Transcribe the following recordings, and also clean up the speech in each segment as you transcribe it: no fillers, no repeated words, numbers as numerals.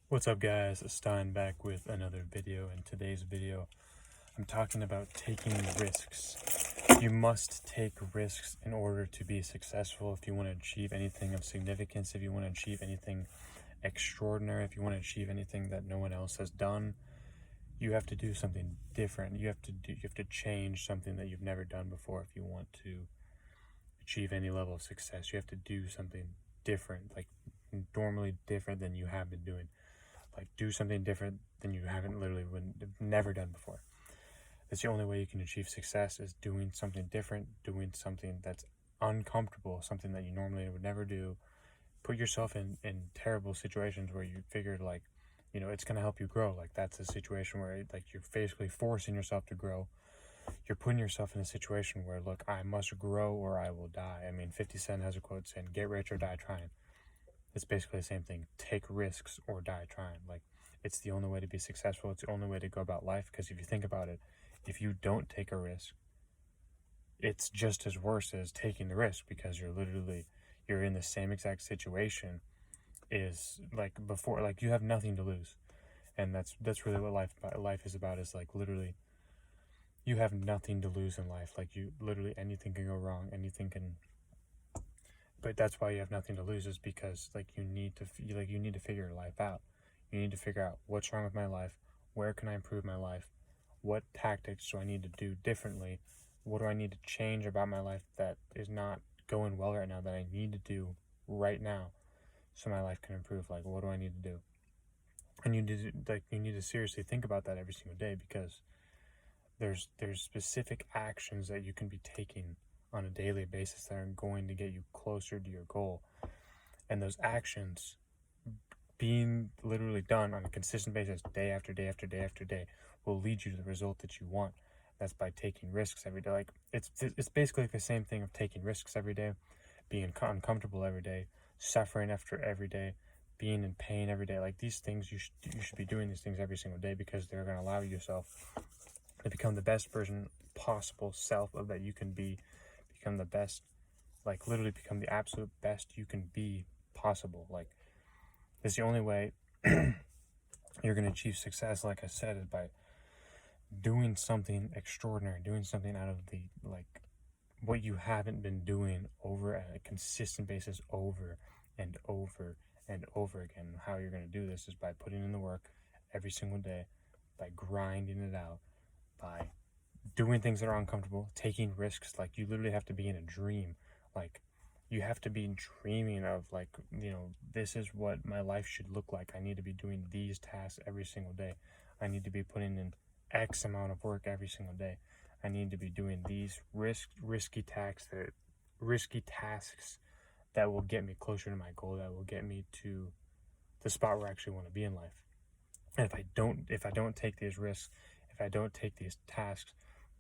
What's up, guys? Stein back with another video. In today's video, I'm talking about taking risks. You must take risks in order to be successful. If you want to achieve anything of significance, if you want to achieve anything extraordinary, if you want to achieve anything that no one else has done, you have to do something different. You have to change something that you've never done before. If you want to achieve any level of success, you have to do something different, like normally different than you have been doing. Like, do something different than you haven't never done before. That's the only way you can achieve success, is doing something different, doing something that's uncomfortable, something that you normally would never do. Put yourself in terrible situations where you figured, like, it's going to help you grow. Like, that's a situation where, like, you're basically forcing yourself to grow. You're putting yourself in a situation where, look, I must grow or I will die. I mean, 50 Cent has a quote saying, get rich or die trying. It's basically the same thing. Take risks or die trying. Like, it's the only way to be successful. It's the only way to go about life. Because if you think about it, if you don't take a risk, it's just as worse as taking the risk, because you're in the same exact situation is like before. Like, you have nothing to lose. And that's really what life is about, is like, literally, you have nothing to lose in life. Like, you literally, anything can go wrong, but that's why you have nothing to lose, is because, like, you need to figure your life out. You need to figure out what's wrong with my life, where can I improve my life, what tactics do I need to do differently, what do I need to change about my life that is not going well right now, that I need to do right now so my life can improve. Like, what do I need to do? And you need to seriously think about that every single day, because there's specific actions that you can be taking on a daily basis that are going to get you closer to your goal. And those actions being literally done on a consistent basis, day after day after day after day, will lead you to the result that you want. That's by taking risks every day. Like, it's basically the same thing of taking risks every day, being uncomfortable every day, suffering after every day, being in pain every day. Like, these things, you should be doing these things every single day, because they're going to allow yourself to become the best version possible self of that you can be. Become the best, like, literally become the absolute best you can be possible. Like, it's the only way you're going to achieve success, like I said, is by doing something extraordinary, doing something out of the, like, what you haven't been doing over at a consistent basis, over and over and over again. How you're going to do this is by putting in the work every single day, by grinding it out, by doing things that are uncomfortable, taking risks. Like, you literally have to be in a dream. Like, you have to be dreaming of, like, this is what my life should look like. I need to be doing these tasks every single day. I need to be putting in X amount of work every single day. I need to be doing these risky tasks that will get me closer to my goal, that will get me to the spot where I actually want to be in life. And if I don't take these risks, if I don't take these tasks,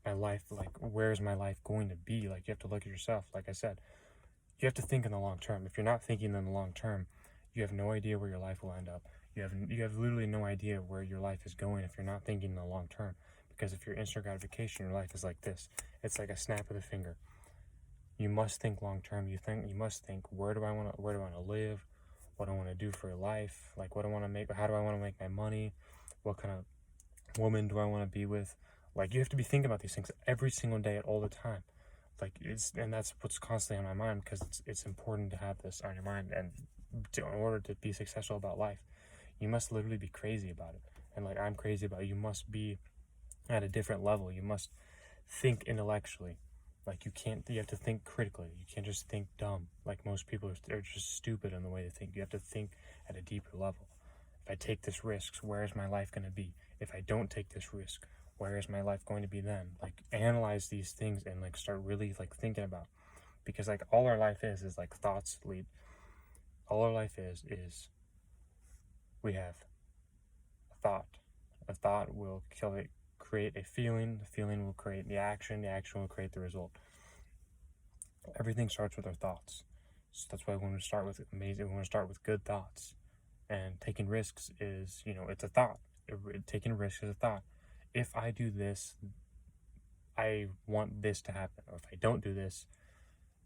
my life, like, where's my life going to be? Like, you have to look at yourself. Like I said, you have to think in the long term. If you're not thinking in the long term, you have no idea where your life will end up. You have literally no idea where your life is going if you're not thinking in the long term. Because if you're instant gratification, your life is like this. It's like a snap of the finger. You must think long term. You must think, where do I want to live? What do I want to do for life? Like, what do I want to make? How do I want to make my money? What kind of woman do I want to be with? Like, you have to be thinking about these things every single day, all the time. Like, and that's what's constantly on my mind, because it's important to have this on your mind. And in order to be successful about life, you must literally be crazy about it. And, like, I'm crazy about it. You must be at a different level. You must think intellectually. Like, you have to think critically. You can't just think dumb. Like, most people are just stupid in the way they think. You have to think at a deeper level. If I take this risk, where is my life going to be? If I don't take this risk, where is my life going to be then? Like, analyze these things and, like, start really, like, thinking about, because, like, all our life is like thoughts lead. All our life is we have a thought will create a feeling, the feeling will create the action will create the result. Everything starts with our thoughts. So that's why we want to start with good thoughts. And taking risks is, it's a thought. Taking risks is a thought. If I do this, I want this to happen. Or if I don't do this,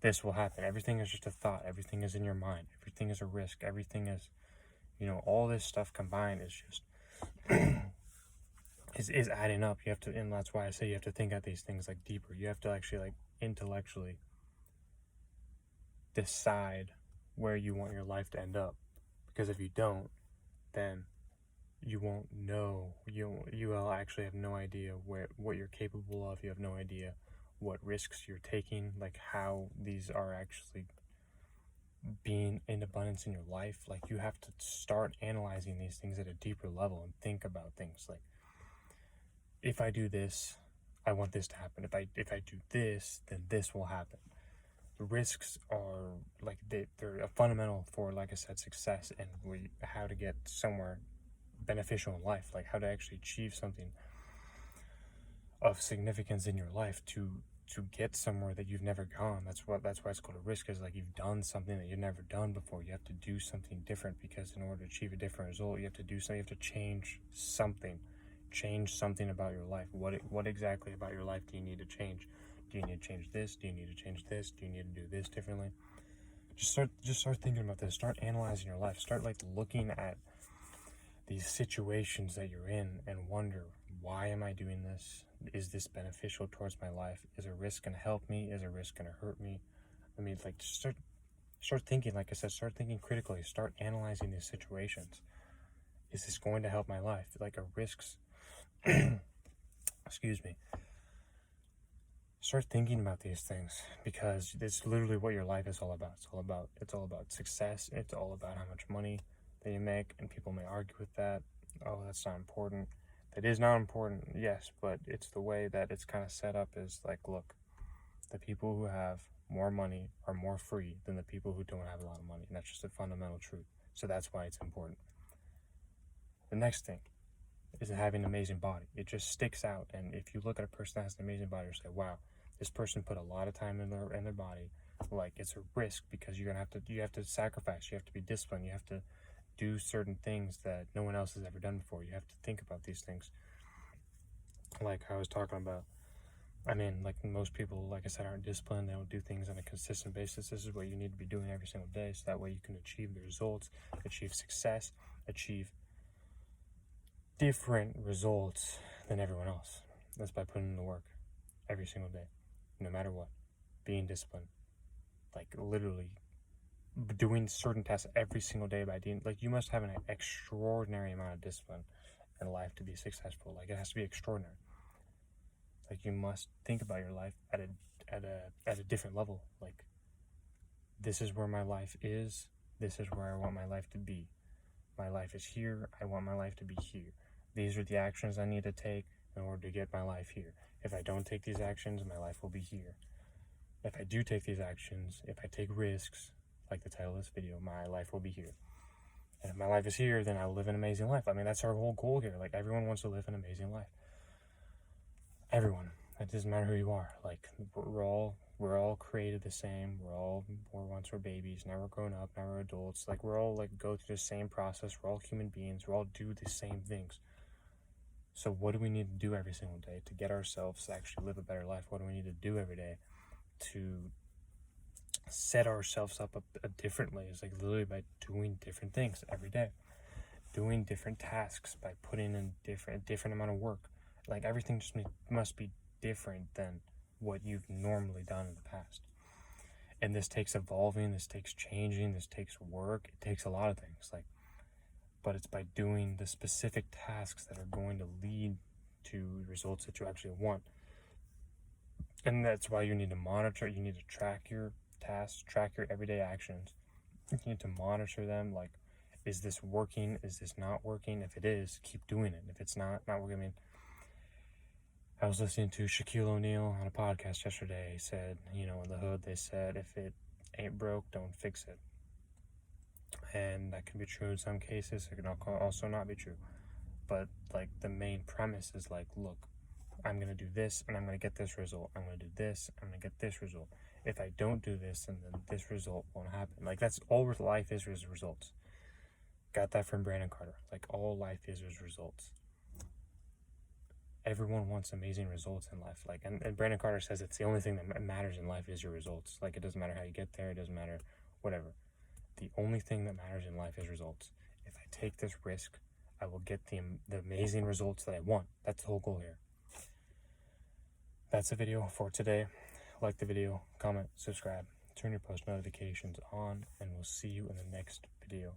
this will happen. Everything is just a thought. Everything is in your mind. Everything is a risk. Everything is, all this stuff combined is just is adding up. You have to, and that's why I say you have to think at these things like deeper. You have to actually like intellectually decide where you want your life to end up, because if you don't, then you won't know. You will actually have no idea what you're capable of. You have no idea what risks you're taking, like how these are actually being in abundance in your life. Like, you have to start analyzing these things at a deeper level and think about things like, if I do this, I want this to happen. If I do this, then this will happen. The risks are like they're a fundamental for, like I said, success, and how to get somewhere beneficial in life, like how to actually achieve something of significance in your life, to get somewhere that you've never gone. That's why it's called a risk, is like you've done something that you've never done before. You have to do something different, because in order to achieve a different result, you have to do something. You have to change something about your life. What exactly about your life do you need to change? Do you need to change this? Do you need to change this? Do you need to do this differently? Just start thinking about this. Start analyzing your life. Start like looking at these situations that you're in and wonder, why am I doing this? Is this beneficial towards my life? Is a risk going to help me? Is a risk going to hurt me? I mean, like, just start thinking. Like I said, start thinking critically. Start analyzing these situations. Is this going to help my life? Like, a risks excuse me. Start thinking about these things, because it's literally what your life is all about. It's all about success. It's all about how much money that you make. And people may argue with that. Oh, that's not important. That is not important, yes, but it's the way that it's kind of set up, is like, look, the people who have more money are more free than the people who don't have a lot of money. And that's just a fundamental truth. So that's why it's important. The next thing is having an amazing body. It just sticks out. And if you look at a person that has an amazing body, you say, wow, this person put a lot of time in their body. Like, it's a risk, because you have to sacrifice. You have to be disciplined. You have to do certain things that no one else has ever done before. You have to think about these things. Like I was talking about, I mean, like, most people, like I said, aren't disciplined. They don't do things on a consistent basis. This is what you need to be doing every single day, so that way you can achieve the results, achieve success, achieve different results than everyone else. That's by putting in the work every single day, no matter what. Being disciplined, like literally doing certain tasks every single day by doing, like, you must have an extraordinary amount of discipline in life to be successful. Like, it has to be extraordinary. Like, you must think about your life at a different level. Like, this is where my life is. This is where I want my life to be. My life is here. I want my life to be here. These are the actions I need to take in order to get my life here. If I don't take these actions, my life will be here. If I do take these actions, if I take risks, like the title of this video, my life will be here. And if my life is here, then I'll live an amazing life. I mean, that's our whole goal here. Like, everyone wants to live an amazing life. Everyone. It doesn't matter who you are. Like, we're all created the same. Once we're babies, now we're grown up, now we're adults. Like, we're all like go through the same process. We're all human beings. We all do the same things. So what do we need to do every single day to get ourselves to actually live a better life? What do we need to do every day to set ourselves up differently? It's like literally by doing different things every day, doing different tasks, by putting in different amount of work. Like, everything just must be different than what you've normally done in the past. And this takes evolving, this takes changing, this takes work. It takes a lot of things, like, but it's by doing the specific tasks that are going to lead to results that you actually want. And that's why you need to monitor. You need to track your tasks, track your everyday actions. You need to monitor them. Like, is this working? Is this not working? If it is, keep doing it. If it's not working, I mean, I was listening to Shaquille O'Neal on a podcast yesterday. He said, in the hood, they said, if it ain't broke, don't fix it. And that can be true in some cases. It can also not be true. But, like, the main premise is, like, look, I'm going to do this, and I'm going to get this result. I'm going to do this, I'm going to get this result. If I don't do this, then this result won't happen. Like, that's all life is results. Got that from Brandon Carter. Like, all life is results. Everyone wants amazing results in life. Like, and Brandon Carter says it's the only thing that matters in life is your results. Like, it doesn't matter how you get there. It doesn't matter whatever. The only thing that matters in life is results. If I take this risk, I will get the amazing results that I want. That's the whole goal here. That's the video for today. Like the video, comment, subscribe, turn your post notifications on, and we'll see you in the next video.